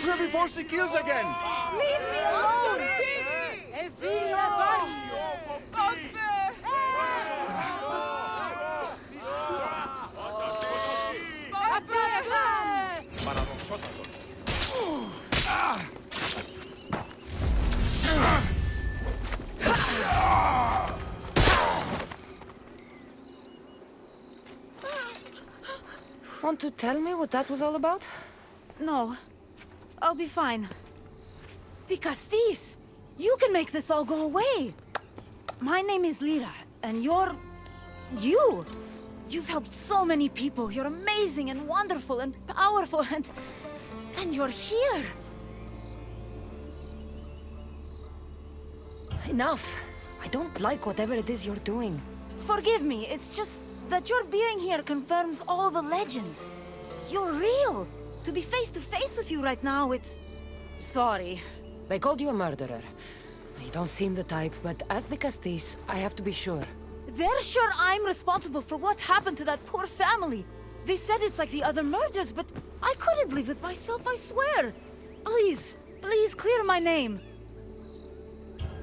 her before she kills again! Leave me alone! Want to tell me what that was all about? No. I'll be fine. The Castis! You can make this all go away! My name is Lyra, and you're... you! You've helped so many people. You're amazing and wonderful and powerful and... you're here! Enough. I don't like whatever it is you're doing. Forgive me, it's just that your being here confirms all the legends. You're real! To be face to face with you right now, it's... sorry. They called you a murderer. You don't seem the type, but as the Castis, I have to be sure. They're sure I'm responsible for what happened to that poor family. They said it's like the other murders, but I couldn't live with myself, I swear. Please, please clear my name.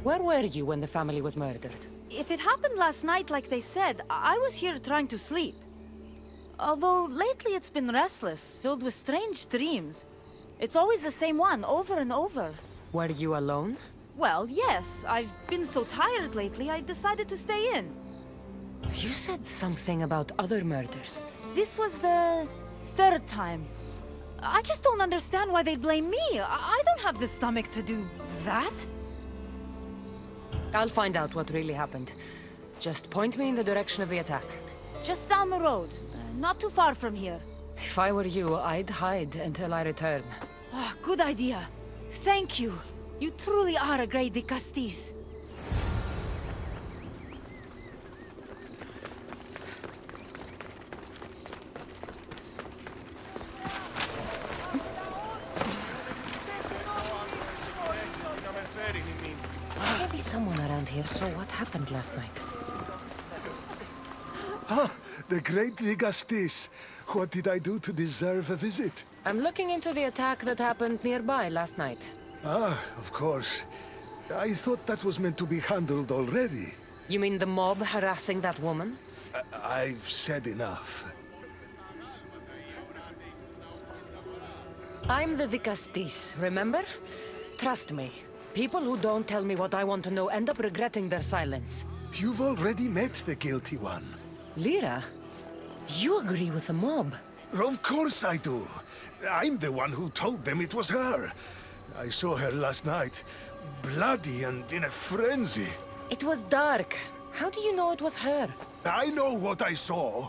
Where were you when the family was murdered? If it happened last night like they said, I was here trying to sleep. Although lately it's been restless, filled with strange dreams. It's always the same one, over and over. Were you alone? Well, yes. I've been so tired lately, I decided to stay in. You said something about other murders. This was the third time. I just don't understand why they blame me. I don't have the stomach to do that. I'll find out what really happened. Just point me in the direction of the attack. Just down the road. Not too far from here. If I were you, I'd hide until I return. Ah, good idea. Thank you. You truly are a great de Castis. Maybe someone around here saw what happened last night. Ah, the great de Castis. What did I do to deserve a visit? I'm looking into the attack that happened nearby last night. Ah, of course. I thought that was meant to be handled already. You mean the mob harassing that woman? I've said enough. I'm the Castis, remember? Trust me. People who don't tell me what I want to know end up regretting their silence. You've already met the guilty one. Lyra, you agree with the mob. Of course I do. I'm the one who told them it was her. I saw her last night, bloody and in a frenzy. It was dark. How do you know it was her? I know what I saw.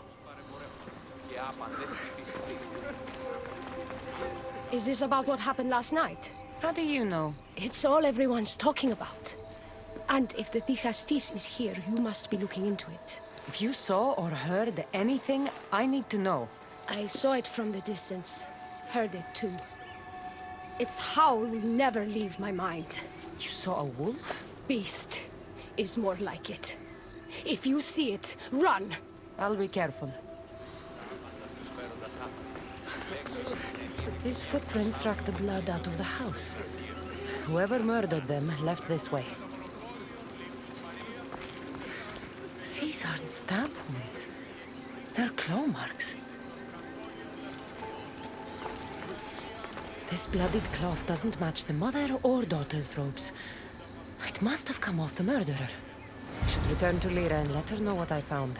Is this about what happened last night? How do you know? It's all everyone's talking about. And if the Castis is here, you must be looking into it. If you saw or heard anything, I need to know. I saw it from the distance. Heard it too. Its howl will never leave my mind. You saw a wolf? Beast is more like it. If you see it, run! I'll be careful. His footprints track the blood out of the house. Whoever murdered them left this way. These aren't stab wounds. They're claw marks. This bloodied cloth doesn't match the mother or daughter's robes. It must have come off the murderer. I should return to Lyra and let her know what I found.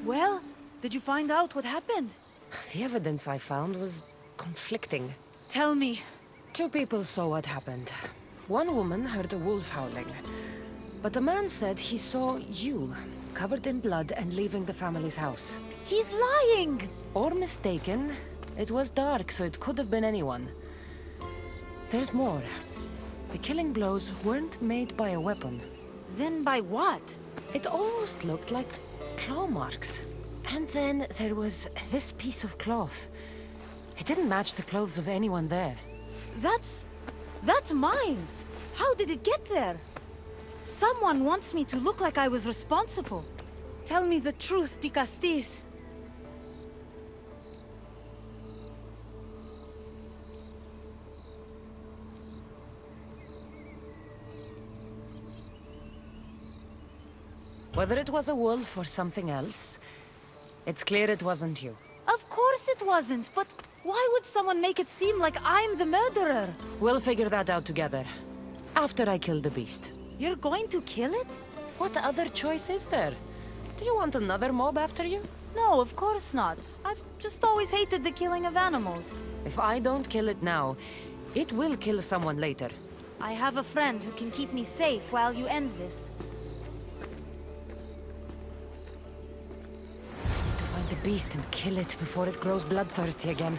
Well, did you find out what happened? The evidence I found was conflicting. Tell me. 2 people saw what happened. One woman heard a wolf howling, but a man said he saw you, covered in blood and leaving the family's house. He's lying! Or mistaken. It was dark, so it could have been anyone. There's more. The killing blows weren't made by a weapon. Then by what? It almost looked like claw marks. And then there was this piece of cloth. It didn't match the clothes of anyone there. That's mine! How did it get there? Someone wants me to look like I was responsible. Tell me the truth, Di Castis. Whether it was a wolf or something else, it's clear it wasn't you. Of course it wasn't, but why would someone make it seem like I'm the murderer? We'll figure that out together. After I kill the beast. You're going to kill it? What other choice is there? Do you want another mob after you? No, of course not. I've just always hated the killing of animals. If I don't kill it now, it will kill someone later. I have a friend who can keep me safe while you end this. To find the beast and kill it before it grows bloodthirsty again.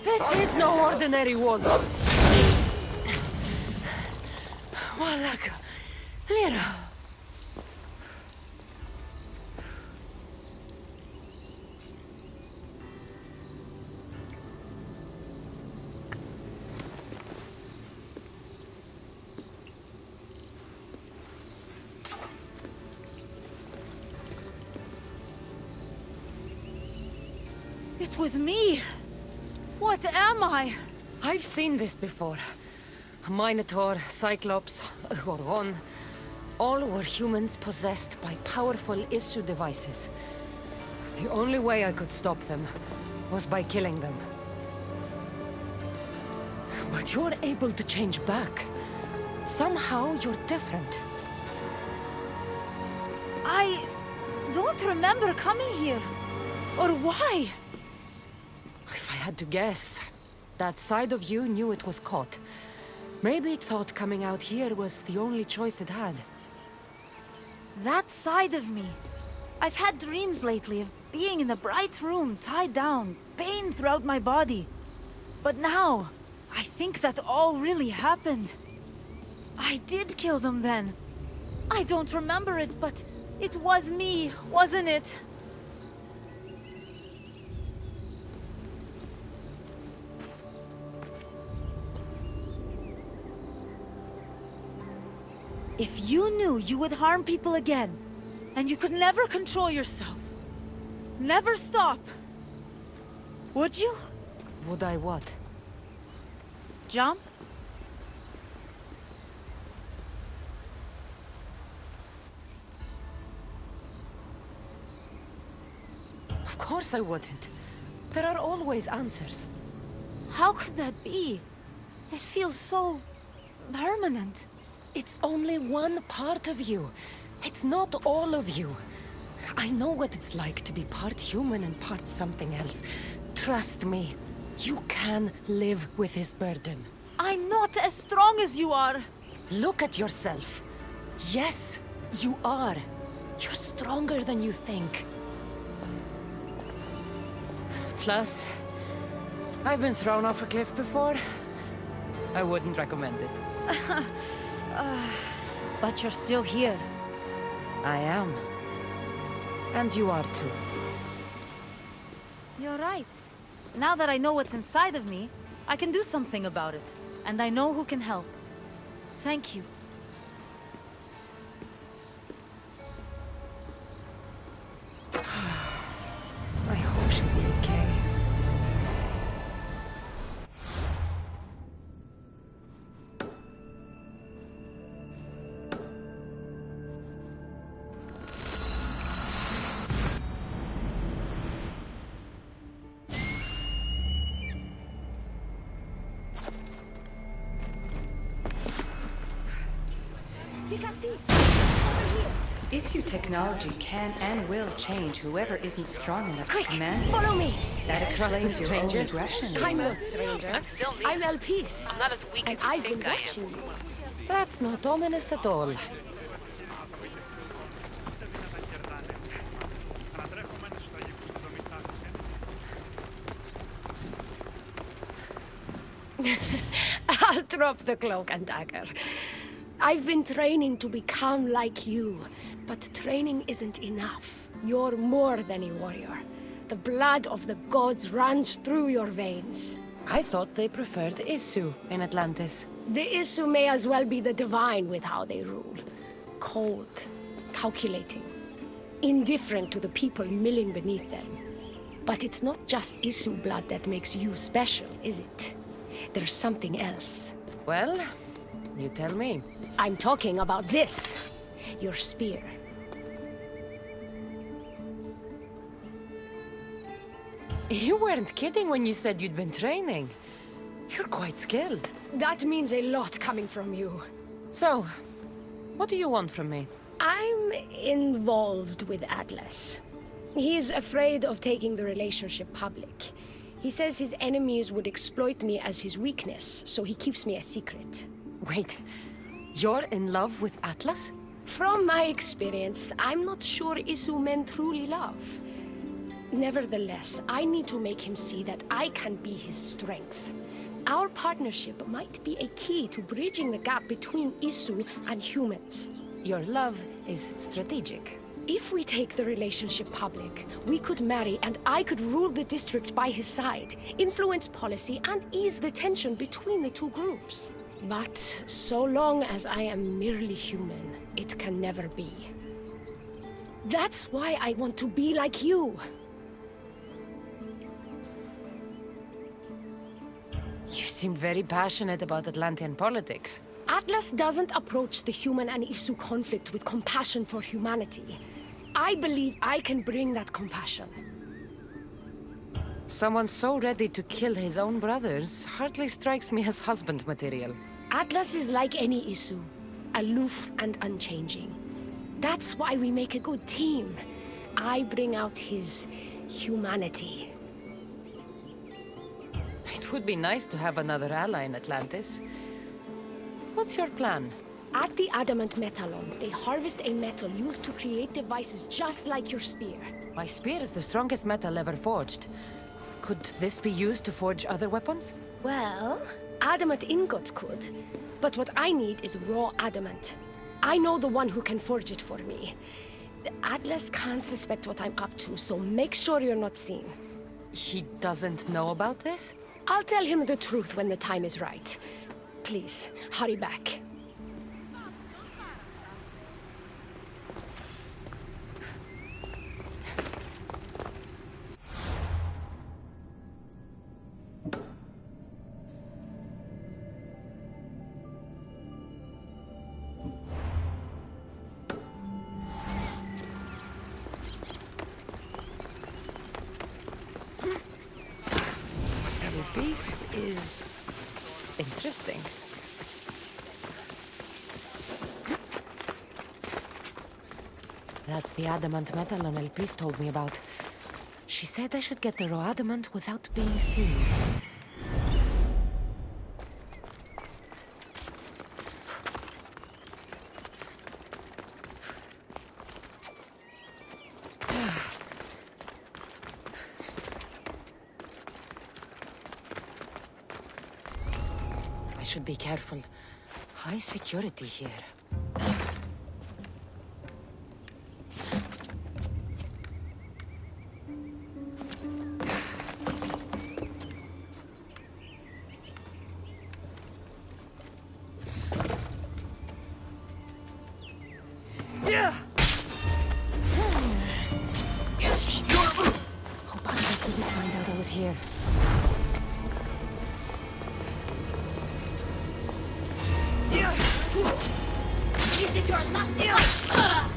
This is no ordinary wolf. Malaka. Lira. It was me! What am I? I've seen this before. A Minotaur, Cyclops, a Gorgon. All were humans possessed by powerful issue devices. The only way I could stop them was by killing them. But you're able to change back. Somehow you're different. I don't remember coming here. Or why? If I had to guess, that side of you knew it was caught. Maybe it thought coming out here was the only choice it had. That side of me. I've had dreams lately of being in a bright room, tied down, pain throughout my body. But now, I think that all really happened. I did kill them then. I don't remember it, but it was me, wasn't it? If you knew you would harm people again, and you could never control yourself, never stop, would you? Would I what? Jump? Of course I wouldn't. There are always answers. How could that be? It feels so permanent. It's only one part of you. It's not all of you. I know what it's like to be part human and part something else. Trust me, you can live with this burden. I'm not as strong as you are. Look at yourself. Yes, you are. You're stronger than you think. Plus, I've been thrown off a cliff before. I wouldn't recommend it. But you're still here. I am. And you are too. You're right. Now that I know what's inside of me, I can do something about it. And I know who can help. Thank you. I hope she'll be okay. Issue technology can and will change whoever isn't strong enough to command it. Follow me! That Trust explains a your own stranger? aggression. I'm no stranger. I'm still me. I'm El Peace. I'm not as weak And as you I've been think I am. watching you. That's not ominous at all. Drop the cloak and dagger. I've been training to become like you, but training isn't enough. You're more than a warrior. The blood of the gods runs through your veins. I thought they preferred Isu in Atlantis. The Isu may as well be the divine with how they rule. Cold, calculating, indifferent to the people milling beneath them. But it's not just Isu blood that makes you special, is it? There's something else. Well, you tell me. I'm talking about this. Your spear. You weren't kidding when you said you'd been training. You're quite skilled. That means a lot coming from you. So, what do you want from me? I'm involved with Atlas. He's afraid of taking the relationship public. He says his enemies would exploit me as his weakness, so he keeps me a secret. Wait, you're in love with Atlas? From my experience, I'm not sure Isu men truly love. Nevertheless, I need to make him see that I can be his strength. Our partnership might be a key to bridging the gap between Isu and humans. Your love is strategic. If we take the relationship public, we could marry and I could rule the district by his side, influence policy and ease the tension between the two groups. But so long as I am merely human, it can never be. That's why I want to be like you. You seem very passionate about Atlantean politics. Atlas doesn't approach the human and Isu conflict with compassion for humanity. I believe I can bring that compassion. Someone so ready to kill his own brothers hardly strikes me as husband material. Atlas is like any Isu, aloof and unchanging. That's why we make a good team. I bring out his humanity. It would be nice to have another ally in Atlantis. What's your plan? At the Adamant Metallon, they harvest a metal used to create devices just like your spear. My spear is the strongest metal ever forged. Could this be used to forge other weapons? Well, adamant ingots could. But what I need is raw adamant. I know the one who can forge it for me. The Atlas can't suspect what I'm up to, so make sure you're not seen. He doesn't know about this? I'll tell him the truth when the time is right. Please, hurry back. This is interesting. That's the adamant Metallon Elpis told me about. She said I should get the raw adamant without being seen. I should be careful. High security here. Hope Atlas doesn't find out I was here. This is your last fight!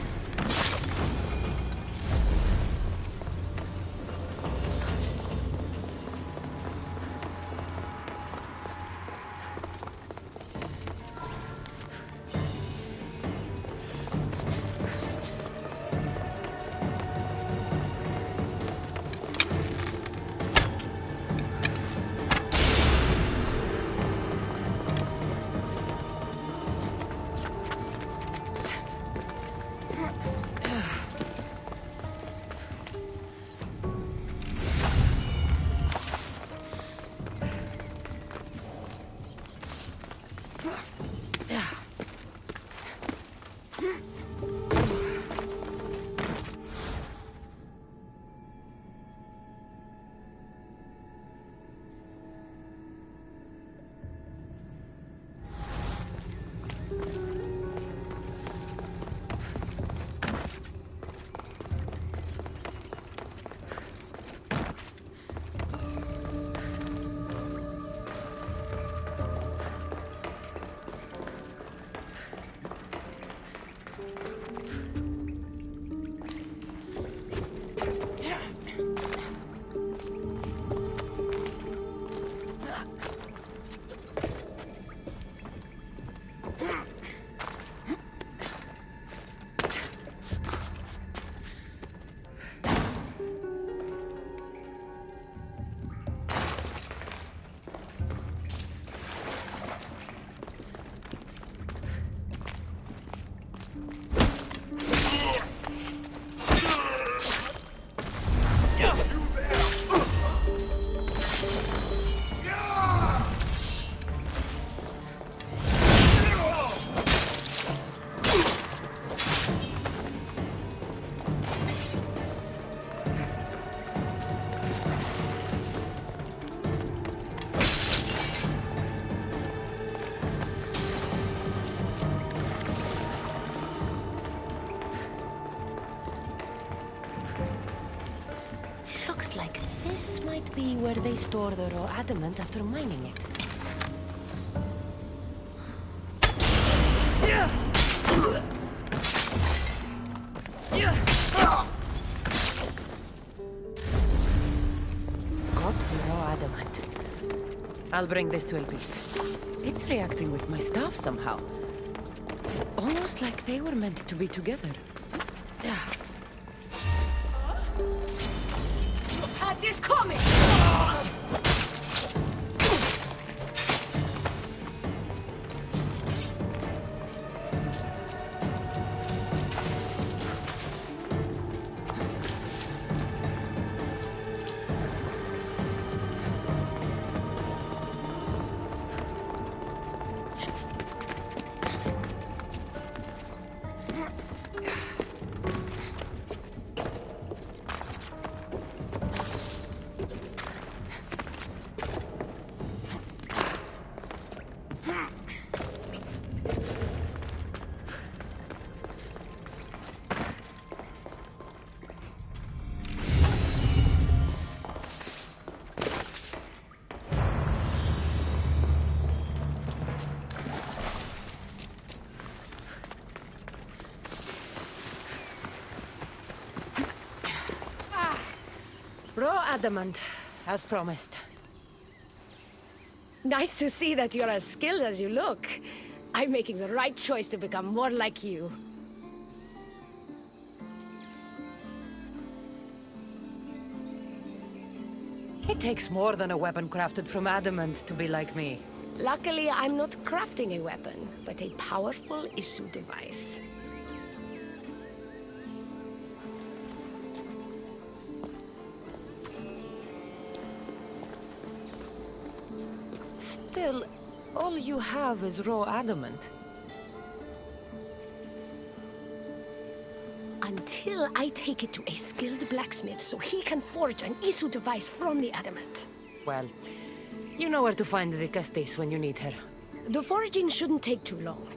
like this might be where they store the raw adamant after mining it. Got the raw adamant. I'll bring this to Elpis. It's reacting with my staff somehow. Almost like they were meant to be together. Yeah. Had this coming! Raw adamant, as promised. Nice to see that you're as skilled as you look. I'm making the right choice to become more like you. It takes more than a weapon crafted from adamant to be like me. Luckily, I'm not crafting a weapon, but a powerful issue device. Still, all you have is raw adamant. Until I take it to a skilled blacksmith so he can forge an issue device from the adamant. Well, you know where to find the Castis when you need her. The foraging shouldn't take too long.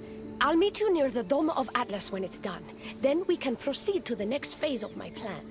I'll meet you near the Dome of Atlas when it's done. Then we can proceed to the next phase of my plan.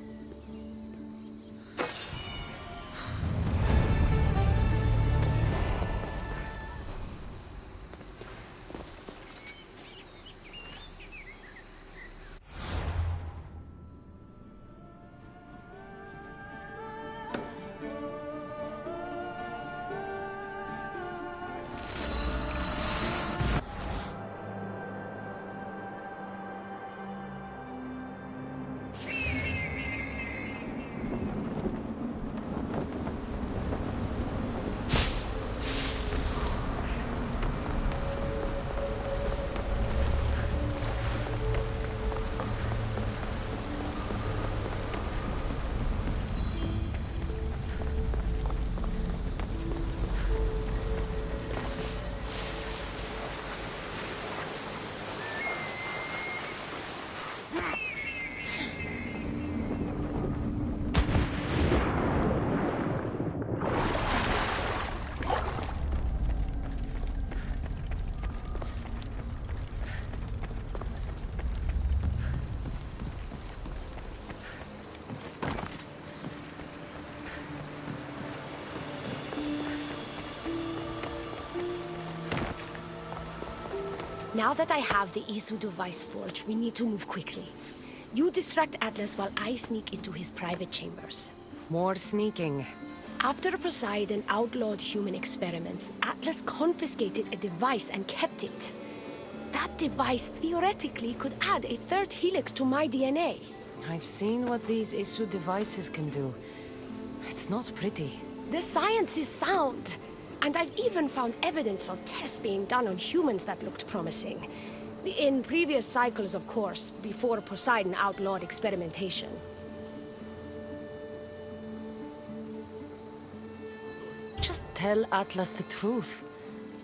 Now that I have the Isu device forged, we need to move quickly. You distract Atlas while I sneak into his private chambers. More sneaking. After Poseidon outlawed human experiments, Atlas confiscated a device and kept it. That device theoretically could add a third helix to my DNA. I've seen what these issue devices can do. It's not pretty. The science is sound. And I've even found evidence of tests being done on humans that looked promising. In previous cycles, of course, before Poseidon outlawed experimentation. Just tell Atlas the truth.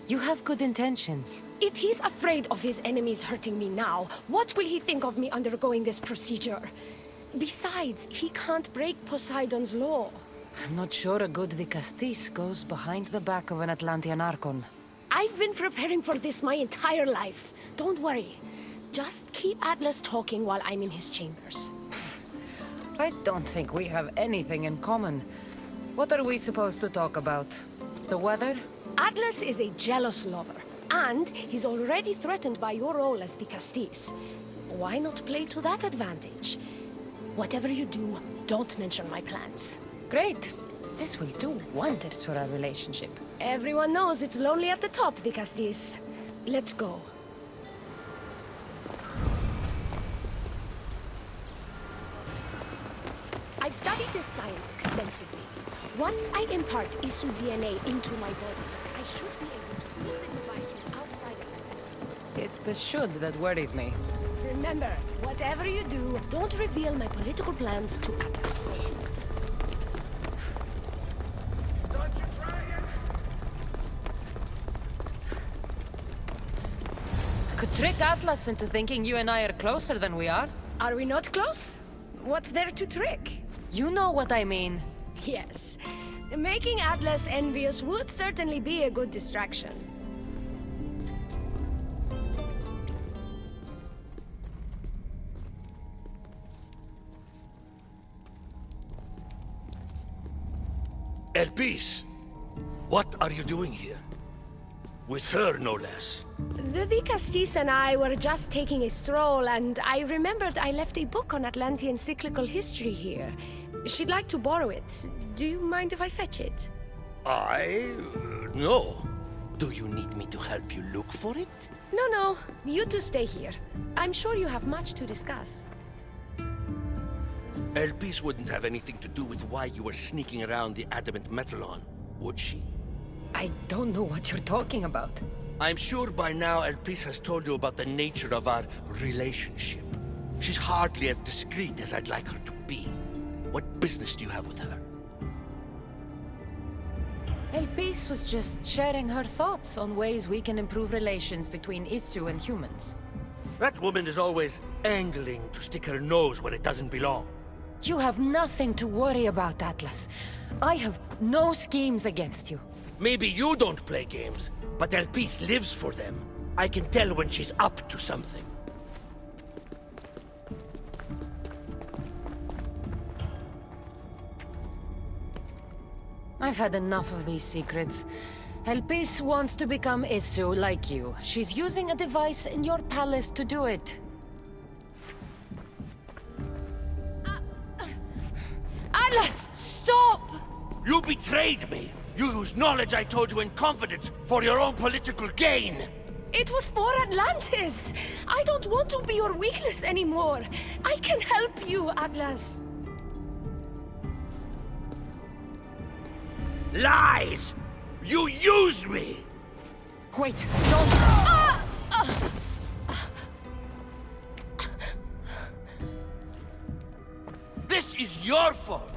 You have good intentions. If he's afraid of his enemies hurting me now, what will he think of me undergoing this procedure? Besides, he can't break Poseidon's law. I'm not sure a good Castis goes behind the back of an Atlantean Archon. I've been preparing for this my entire life. Don't worry. Just keep Atlas talking while I'm in his chambers. I don't think we have anything in common. What are we supposed to talk about? The weather? Atlas is a jealous lover, and he's already threatened by your role as the Castis. Why not play to that advantage? Whatever you do, don't mention my plans. Great. This will do wonders for our relationship. Everyone knows it's lonely at the top, the Castis. Let's go. I've studied this science extensively. Once I impart Isu DNA into my body, I should be able to use the device without side effects. It's the should that worries me. Remember, whatever you do, don't reveal my political plans to Atlas. Don't you try it! I could trick Atlas into thinking you and I are closer than we are. Are we not close? What's there to trick? You know what I mean. Yes. Making Atlas envious would certainly be a good distraction. Elpis, what are you doing here? With her, no less. The Castis and I were just taking a stroll, and I remembered I left a book on Atlantean cyclical history here. She'd like to borrow it. Do you mind if I fetch it? No. Do you need me to help you look for it? No. You two stay here. I'm sure you have much to discuss. Elpis wouldn't have anything to do with why you were sneaking around the adamant Metallon, would she? I don't know what you're talking about. I'm sure by now Elpis has told you about the nature of our relationship. She's hardly as discreet as I'd like her to be. What business do you have with her? Elpis was just sharing her thoughts on ways we can improve relations between Isu and humans. That woman is always angling to stick her nose where it doesn't belong. You have nothing to worry about, Atlas. I have no schemes against you. Maybe you don't play games, but Elpis lives for them. I can tell when she's up to something. I've had enough of these secrets. Elpis wants to become Isu like you. She's using a device in your palace to do it. Atlas, stop! You betrayed me! You used knowledge I told you in confidence for your own political gain! It was for Atlantis! I don't want to be your weakness anymore. I can help you, Atlas. Lies! You used me! Wait, don't... This is your fault!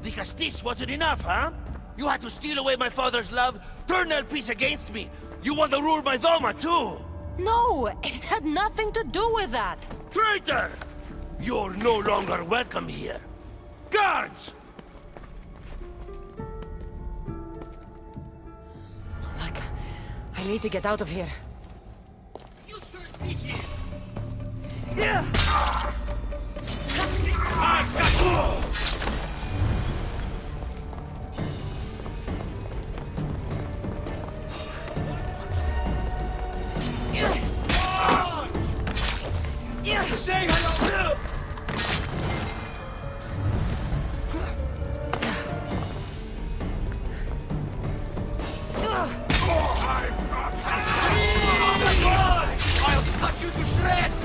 The Castis wasn't enough, huh? You had to steal away my father's love, turn Elpis against me. You want to rule my Doma, too! No, it had nothing to do with that. Traitor! You're no longer welcome here. Guards! Look, I need to get out of here. You shouldn't be here! Say hello! I'll cut you to shreds!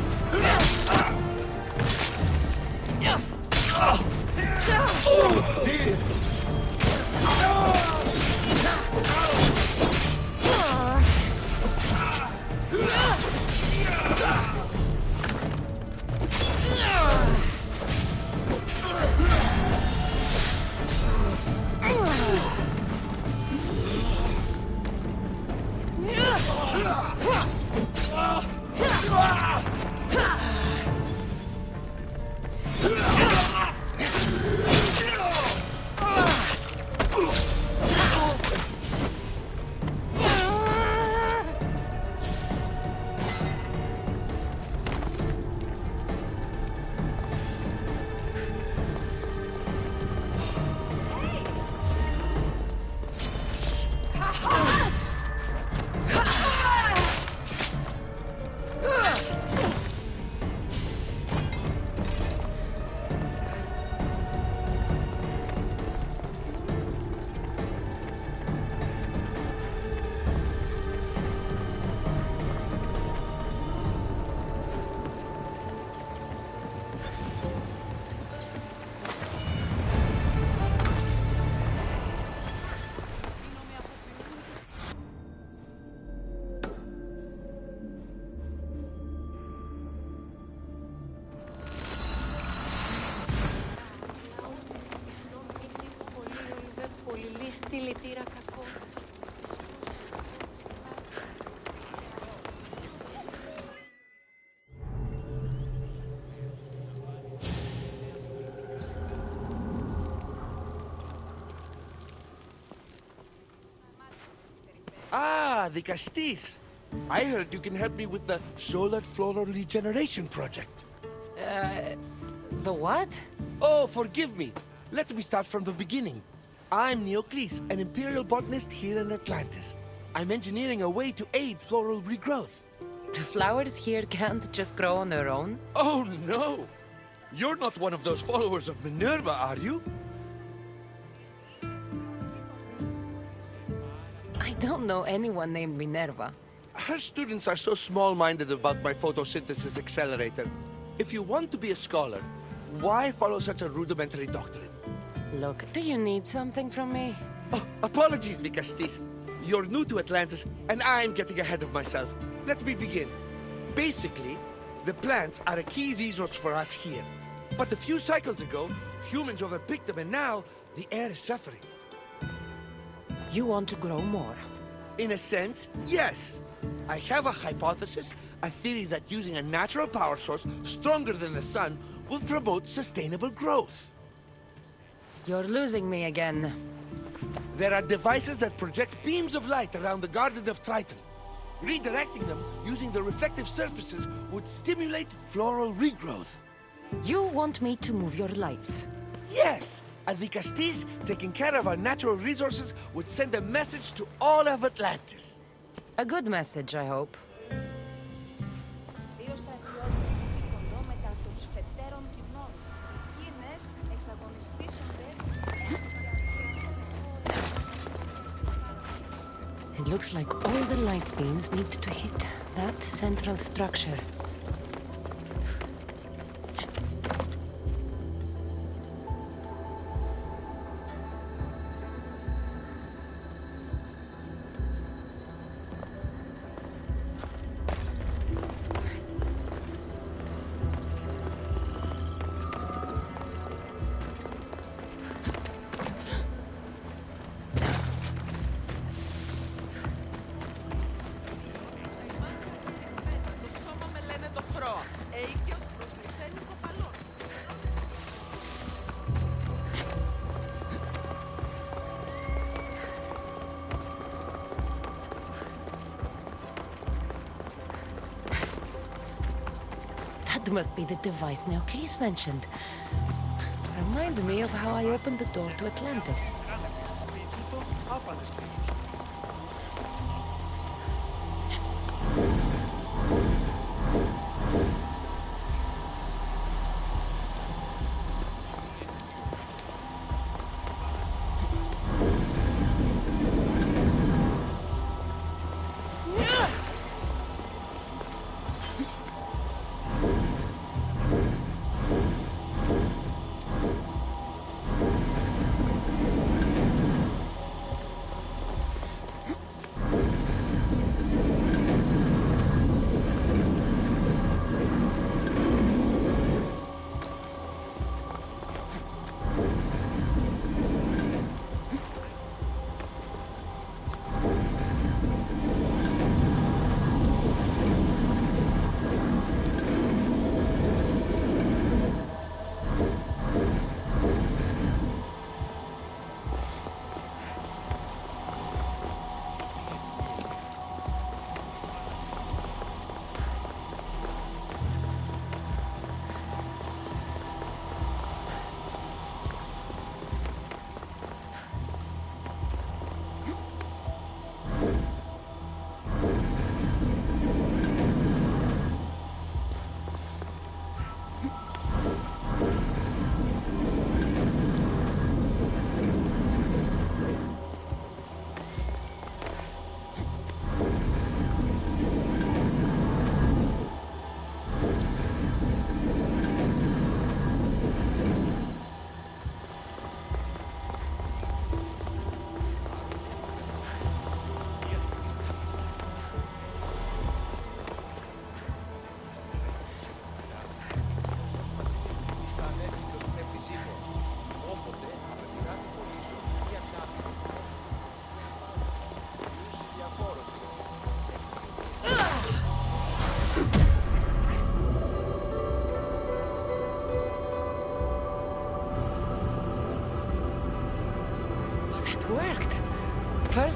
Δηλητήρα κακό. Ah, the Castis. I heard you can help me with the solar floral regeneration project. The what? Oh, forgive me. Let me start from the beginning. I'm Neocles, an imperial botanist here in Atlantis. I'm engineering a way to aid floral regrowth. The flowers here can't just grow on their own? Oh, no! You're not one of those followers of Minerva, are you? I don't know anyone named Minerva. Her students are so small-minded about my photosynthesis accelerator. If you want to be a scholar, why follow such a rudimentary doctrine? Look, do you need something from me? Oh, apologies, the Castis. You're new to Atlantis, and I'm getting ahead of myself. Let me begin. Basically, the plants are a key resource for us here. But a few cycles ago, humans overpicked them, and now the air is suffering. You want to grow more? In a sense, yes. I have a hypothesis, a theory that using a natural power source stronger than the sun will promote sustainable growth. You're losing me again. There are devices that project beams of light around the Garden of Triton. Redirecting them using the reflective surfaces would stimulate floral regrowth. You want me to move your lights? Yes! And the Castis, taking care of our natural resources, would send a message to all of Atlantis. A good message, I hope. Δύο στρατιώτες κοντό μετά των σφετέρων κοινών. Εκείνες εξαγωνιστήσονται. It looks like all the light beams need to hit that central structure. That must be the device Neocles mentioned. Reminds me of how I opened the door to Atlantis.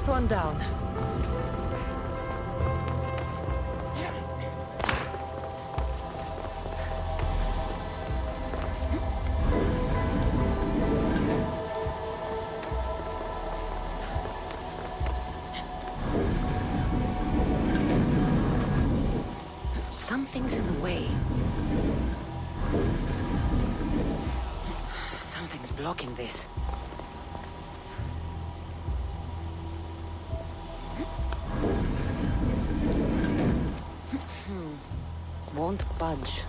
First one down. Something's in the way. Something's blocking this. Won't budge.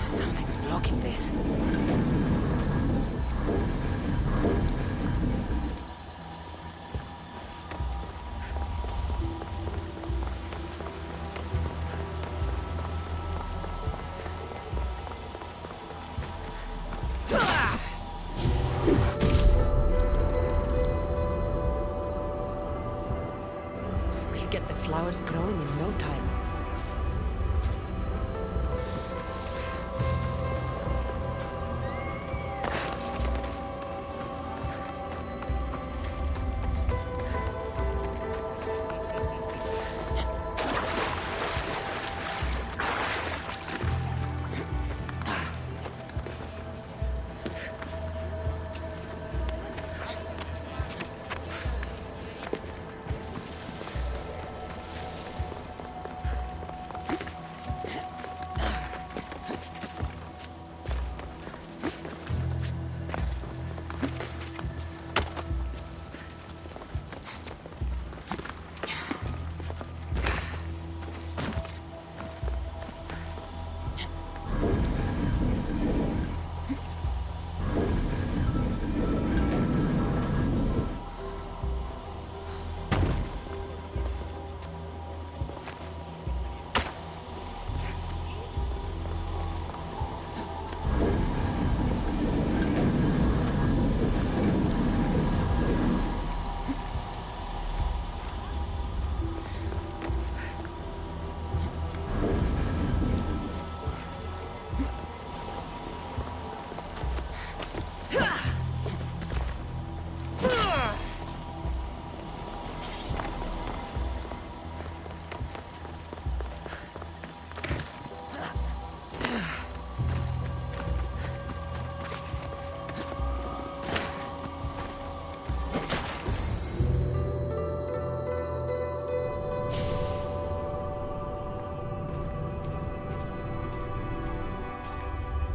Something's blocking this. We'll get the flowers growing in no time.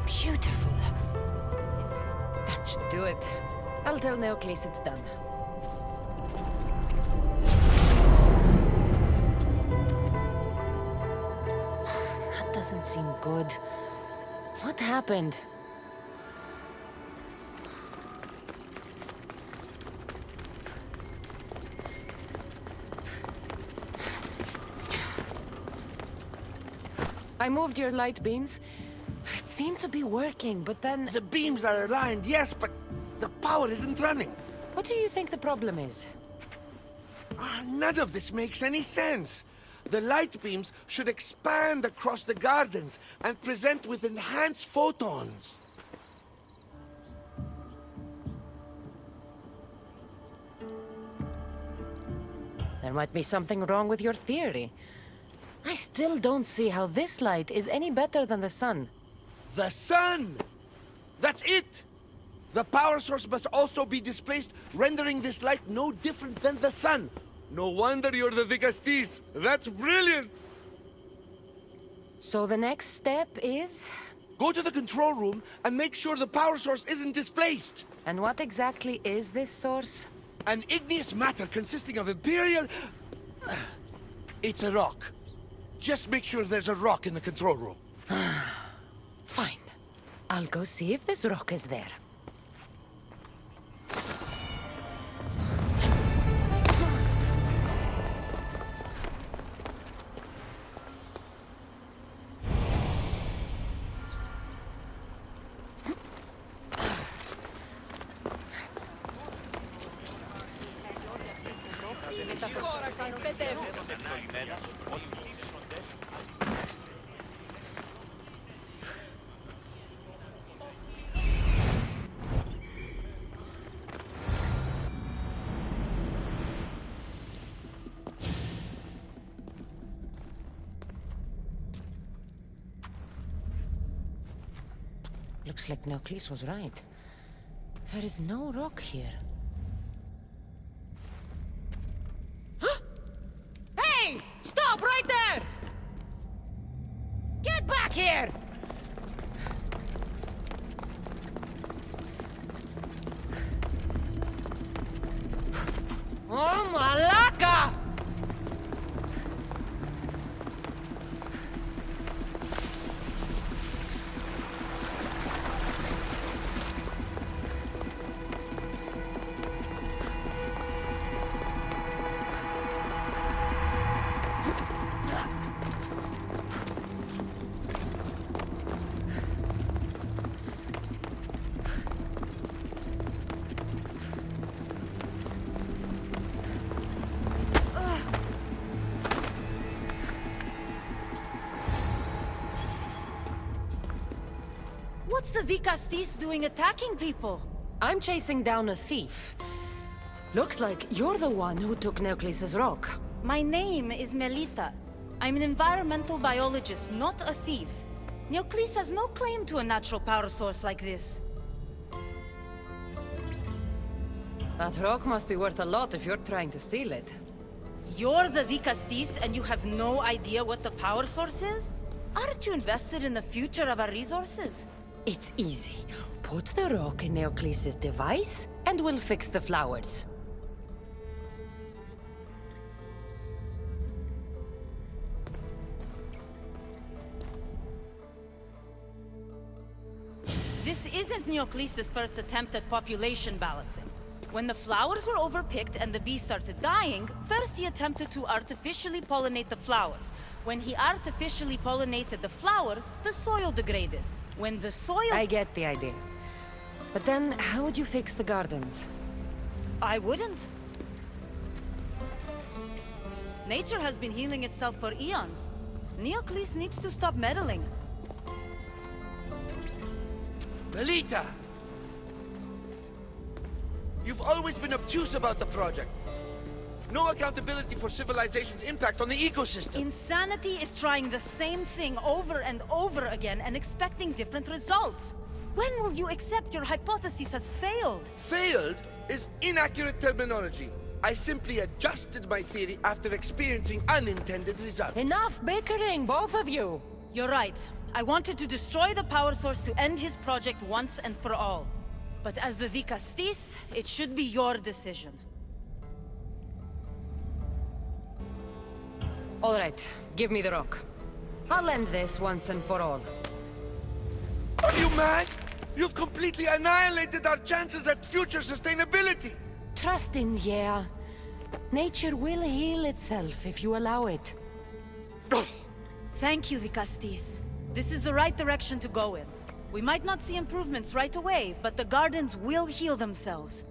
Beautiful. That should do it. I'll tell Neocles it's done. That doesn't seem good. What happened? I moved your light beams. It seemed to be working, but then... The beams are aligned, yes, but the power isn't running. What do you think the problem is? None of this makes any sense. The light beams should expand across the gardens and present with enhanced photons. There might be something wrong with your theory. I still don't see how this light is any better than the sun. The sun! That's it! The power source must also be displaced, rendering this light no different than the sun. No wonder you're the Vicastis. That's brilliant! So the next step is... Go to the control room and make sure the power source isn't displaced. And what exactly is this source? An igneous matter consisting of Imperial... It's a rock. Just make sure there's a rock in the control room. Fine. I'll go see if this rock is there. Looks like Neoclis was right. There is no rock here. Hey! Stop right there! Get back here! Oh, Malaka! What's the Vicastis doing attacking people? I'm chasing down a thief. Looks like you're the one who took Neoclis' rock. My name is Melita. I'm an environmental biologist, not a thief. Neoclis has no claim to a natural power source like this. That rock must be worth a lot if you're trying to steal it. You're the Vicastis and you have no idea what the power source is? Aren't you invested in the future of our resources? It's easy. Put the rock in Neoclis' device, and we'll fix the flowers. This isn't Neoclis' first attempt at population balancing. When the flowers were overpicked and the bees started dying, first he attempted to artificially pollinate the flowers. When he artificially pollinated the flowers, the soil degraded. When the soil... I get the idea. But then, how would you fix the gardens? I wouldn't. Nature has been healing itself for eons. Neoclis needs to stop meddling. Melita! You've always been obtuse about the project. No accountability for civilization's impact on the ecosystem. Insanity is trying the same thing over and over again and expecting different results. When will you accept your hypothesis has failed? Failed is inaccurate terminology. I simply adjusted my theory after experiencing unintended results. Enough bickering, both of you! You're right. I wanted to destroy the power source to end his project once and for all. But as the Vicastis, it should be your decision. All right, give me the rock. I'll end this once and for all. Are you mad? You've completely annihilated our chances at future sustainability! Trust in yeah. Nature will heal itself if you allow it. Thank you, Vicastis. This is the right direction to go in. We might not see improvements right away, but the gardens will heal themselves.